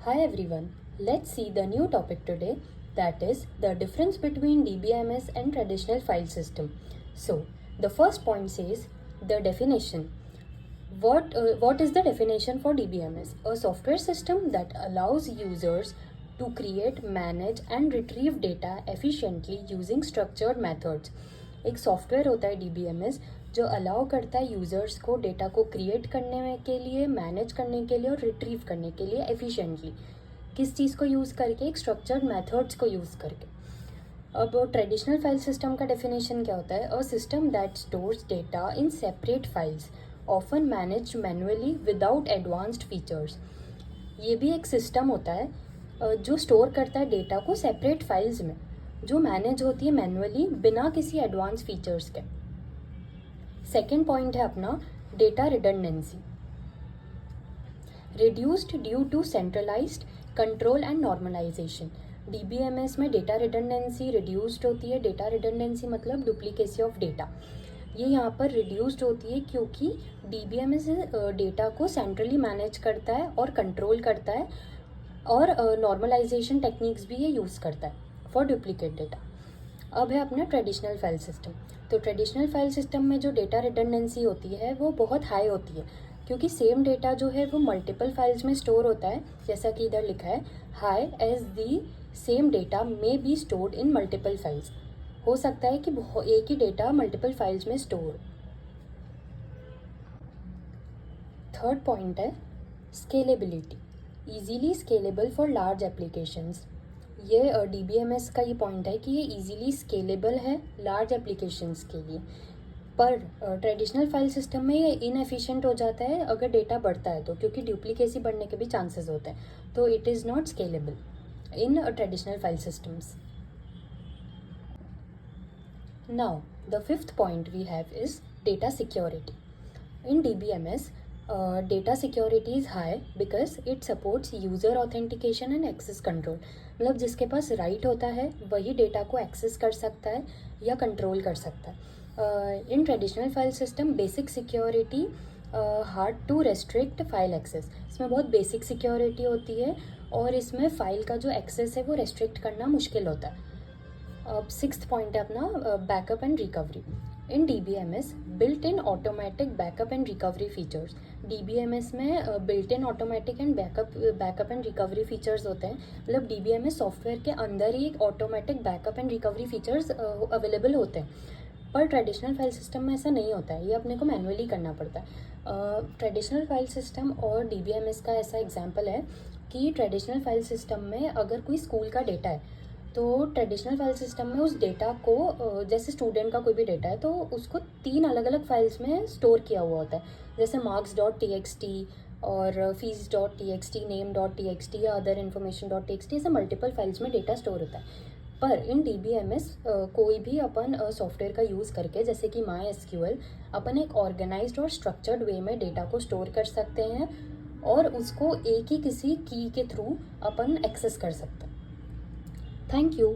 Hi everyone, let's see the new topic today, that is the difference between DBMS and traditional file system. So the first point says the definition. What is the definition for DBMS? A software system that allows users to create, manage and retrieve data efficiently using structured methods. एक software होता है DBMS जो allow करता है users को data को create करने में के लिए, मैनेज करने के लिए और रिट्रीव करने के लिए एफिशिएंटली. किस चीज़ को यूज़ करके? एक स्ट्रक्चर्ड मेथड्स को यूज़ करके. अब ट्रेडिशनल फाइल सिस्टम का डेफिनेशन क्या होता है? A system that stores data in separate files often manage manually without advanced features. ये भी एक सिस्टम होता है जो स्टोर करता है डेटा को सेपरेट फाइल्स में, जो मैनेज होती है मैनुअली बिना किसी एडवांस फीचर्स के. सेकेंड पॉइंट है अपना data redundancy. Reduced due to centralised control and normalisation. DBMS में डेटा रिडंडेंसी रिड्यूस्ड होती है. डेटा रिडंडेंसी मतलब डुप्लीकेसी ऑफ डेटा. ये यहाँ पर रिड्यूस्ड होती है क्योंकि DBMS डेटा को सेंट्रली मैनेज करता है और कंट्रोल करता है और नॉर्मलाइजेशन टेक्निक्स भी ये यूज़ करता है फॉर डुप्लीकेट डेटा. अब है अपना ट्रेडिशनल फाइल सिस्टम. तो ट्रेडिशनल फाइल सिस्टम में जो डेटा रिडंडेंसी होती है वो बहुत हाई होती है क्योंकि सेम डेटा जो है वो मल्टीपल फाइल्स में स्टोर होता है. जैसा कि इधर लिखा है, हाई as the same data may be stored in multiple files. हो सकता है कि एक ही डेटा मल्टीपल फाइल्स में स्टोर. थर्ड पॉइंट है scalability. Easily scalable for large applications. ये DBMS का ये पॉइंट है कि ये इजीली स्केलेबल है लार्ज एप्लीकेशंस के लिए. पर ट्रेडिशनल फाइल सिस्टम में ये इनएफिशिएंट हो जाता है अगर डेटा बढ़ता है तो, क्योंकि डुप्लीकेसी बढ़ने के भी चांसेस होते हैं. तो it is not scalable in traditional file systems. Now the fifth point we have is data security. In DBMS data security is high because it supports user authentication and access control. मतलब जिसके पास right होता है वही data को access कर सकता है या कंट्रोल कर सकता है. In traditional file system basic security hard to restrict file access. इसमें बहुत बेसिक सिक्योरिटी होती है और इसमें फाइल का जो एक्सेस है वो रेस्ट्रिक्ट करना मुश्किल होता है. अब सिक्स्थ पॉइंट है अपना backup and recovery. In DBMS built in automatic backup and recovery features. DBMS में built in automatic and backup and recovery features होते हैं. मतलब DBMS सॉफ्टवेयर के अंदर ही automatic backup and recovery features available होते हैं. पर ट्रेडिशनल फाइल सिस्टम में ऐसा नहीं होता है, ये अपने को मैनुअली करना पड़ता है. ट्रेडिशनल फाइल सिस्टम और DBMS का ऐसा एग्जाम्पल है कि ट्रेडिशनल फाइल सिस्टम में अगर कोई स्कूल का डेटा है तो ट्रेडिशनल फाइल सिस्टम में उस डेटा को, जैसे स्टूडेंट का कोई भी डेटा है तो उसको 3 अलग अलग फाइल्स में स्टोर किया हुआ होता है. जैसे marks.txt और fees.txt, name.txt या अदर information.txt, ऐसे मल्टीपल फाइल्स में डेटा स्टोर होता है. पर इन DBMS कोई भी अपन सॉफ्टवेयर का यूज़ करके, जैसे कि MySQL, अपन एक ऑर्गेनाइज्ड और स्ट्रक्चर्ड वे में डेटा को स्टोर कर सकते हैं और उसको एक ही किसी की के थ्रू अपन एक्सेस कर सकते हैं. Thank you.